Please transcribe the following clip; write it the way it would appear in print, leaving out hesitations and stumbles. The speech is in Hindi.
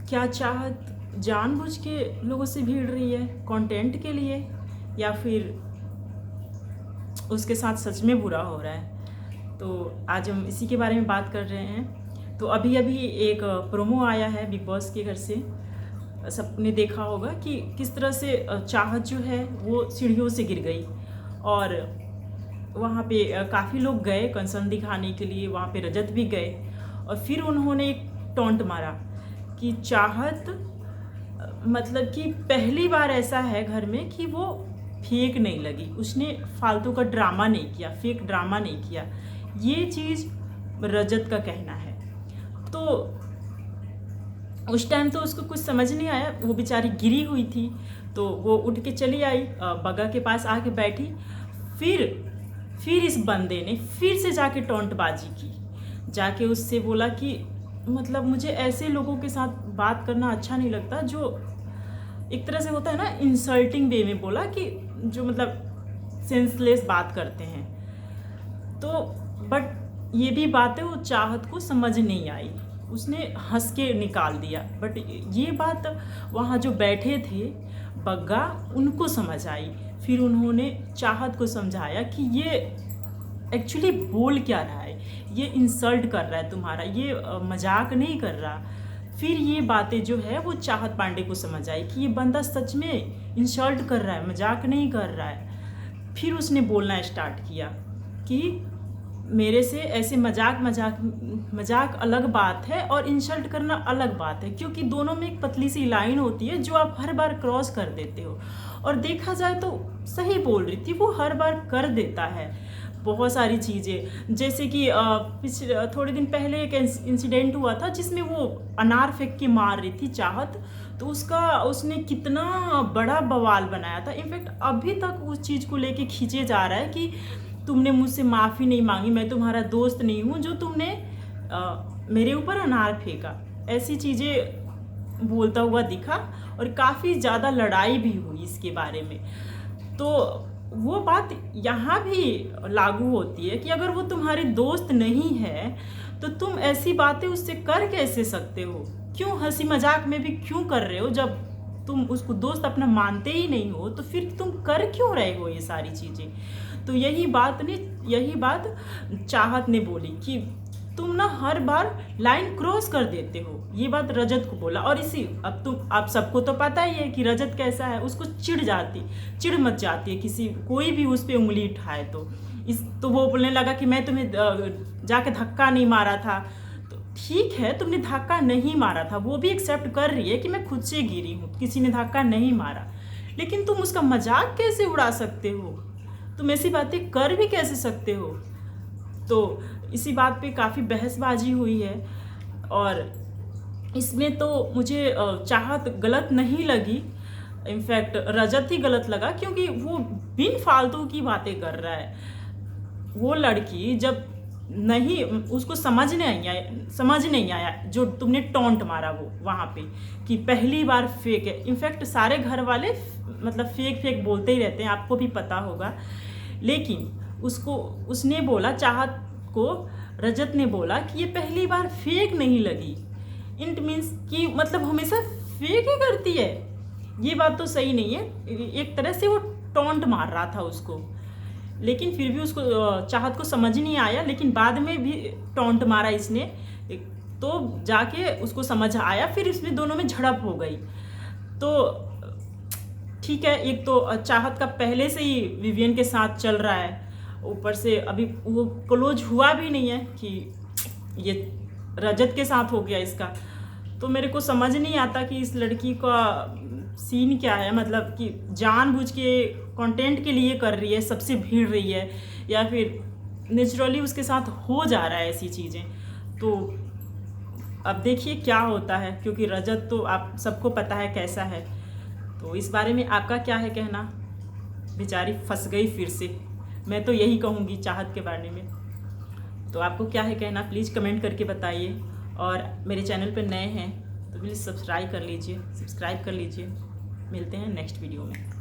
क्या चाहत जानबूझ के लोगों से भिड़ रही है कंटेंट के लिए, या फिर उसके साथ सच में बुरा हो रहा है? तो आज हम इसी के बारे में बात कर रहे हैं। तो अभी अभी एक प्रोमो आया है बिग बॉस के घर से। सबने देखा होगा कि किस तरह से चाहत जो है वो सीढ़ियों से गिर गई, और वहाँ पे काफ़ी लोग गए कंसर्न दिखाने के लिए। वहाँ पे रजत भी गए, और फिर उन्होंने एक टॉन्ट मारा कि चाहत मतलब कि पहली बार ऐसा है घर में कि वो फेक नहीं लगी, उसने फालतू का ड्रामा नहीं किया, फेक ड्रामा नहीं किया। ये चीज़ रजत का कहना है। तो उस टाइम तो उसको कुछ समझ नहीं आया, वो बेचारी गिरी हुई थी, तो वो उठ के चली आई, बग्गा के पास आके बैठी। फिर इस बंदे ने फिर से जाके टोंटबाजी की, जाके उससे बोला कि मतलब मुझे ऐसे लोगों के साथ बात करना अच्छा नहीं लगता, जो एक तरह से होता है ना, इंसल्टिंग वे में बोला कि जो मतलब सेंसलेस बात करते हैं। तो बट ये भी बातें वो चाहत को समझ नहीं आई, उसने हंस के निकाल दिया। बट ये बात वहाँ जो बैठे थे बग्गा, उनको समझ आई। फिर उन्होंने चाहत को समझाया कि ये एक्चुअली बोल क्या रहा है, ये इंसल्ट कर रहा है तुम्हारा, ये मजाक नहीं कर रहा। फिर ये बातें जो है वो चाहत पांडे को समझ आई कि ये बंदा सच में इंसल्ट कर रहा है, मजाक नहीं कर रहा है। फिर उसने बोलना स्टार्ट किया कि मेरे से ऐसे मजाक अलग बात है और इंसल्ट करना अलग बात है, क्योंकि दोनों में एक पतली सी लाइन होती है जो आप हर बार क्रॉस कर देते हो। और देखा जाए तो सही बोल रही थी, वो हर बार कर देता है बहुत सारी चीज़ें। जैसे कि पिछले थोड़े दिन पहले एक इंसिडेंट हुआ था जिसमें वो अनार फेंक के मार रही थी चाहत, तो उसने कितना बड़ा बवाल बनाया था। इनफैक्ट अभी तक उस चीज़ को लेके खींचे जा रहा है कि तुमने मुझसे माफ़ी नहीं मांगी, मैं तुम्हारा दोस्त नहीं हूँ जो तुमने मेरे ऊपर अनार फेंका। ऐसी चीज़ें बोलता हुआ दिखा, और काफ़ी ज़्यादा लड़ाई भी हुई इसके बारे में। तो वो बात यहाँ भी लागू होती है कि अगर वो तुम्हारी दोस्त नहीं है तो तुम ऐसी बातें उससे कर कैसे सकते हो? क्यों हंसी मजाक में भी क्यों कर रहे हो? जब तुम उसको दोस्त अपना मानते ही नहीं हो तो फिर तुम कर क्यों रहे हो ये सारी चीज़ें? तो यही बात चाहत ने बोली कि तुम ना हर बार लाइन क्रॉस कर देते हो। ये बात रजत को बोला। और आप सबको तो पता ही है कि रजत कैसा है, उसको चिढ़ मच जाती है कोई भी उस पर उंगली उठाए तो वो बोलने लगा कि मैं तुम्हें जाके धक्का नहीं मारा था। तो ठीक है, तुमने धक्का नहीं मारा था, वो भी एक्सेप्ट कर रही है कि मैं खुद से गिरी हूँ, किसी ने धक्का नहीं मारा, लेकिन तुम उसका मजाक कैसे उड़ा सकते हो? तुम ऐसी बातें कर भी कैसे सकते हो? तो इसी बात पे काफ़ी बहसबाजी हुई है, और इसमें तो मुझे चाहत गलत नहीं लगी, इनफैक्ट रजत ही गलत लगा, क्योंकि वो बिन फालतू की बातें कर रहा है। वो लड़की जब नहीं, उसको समझ नहीं आया जो तुमने टॉन्ट मारा वो वहाँ पे कि पहली बार फेक है। इनफैक्ट सारे घर वाले मतलब फेक बोलते ही रहते हैं, आपको भी पता होगा। लेकिन उसने बोला, चाहत को रजत ने बोला कि ये पहली बार फेक नहीं लगी। इट मीन्स कि मतलब हमेशा फेक ही करती है। ये बात तो सही नहीं है। एक तरह से वो टॉन्ट मार रहा था उसको, लेकिन फिर भी उसको चाहत को समझ नहीं आया। लेकिन बाद में भी टॉन्ट मारा इसने, तो जाके उसको समझ आया, फिर इसमें दोनों में झड़प हो गई। तो ठीक है, एक तो चाहत का पहले से ही विवियन के साथ चल रहा है, ऊपर से अभी वो क्लोज हुआ भी नहीं है कि ये रजत के साथ हो गया इसका। तो मेरे को समझ नहीं आता कि इस लड़की का सीन क्या है, मतलब कि जानबूझ के कंटेंट के लिए कर रही है, सबसे भीड़ रही है, या फिर नेचुरली उसके साथ हो जा रहा है ऐसी चीज़ें। तो अब देखिए क्या होता है, क्योंकि रजत तो आप सबको पता है कैसा है। तो इस बारे में आपका क्या है कहना? बेचारी फंस गई फिर से, मैं तो यही कहूँगी चाहत के बारे में। तो आपको क्या है कहना, प्लीज़ कमेंट करके बताइए। और मेरे चैनल पर नए हैं तो प्लीज़ सब्सक्राइब कर लीजिए। मिलते हैं नेक्स्ट वीडियो में।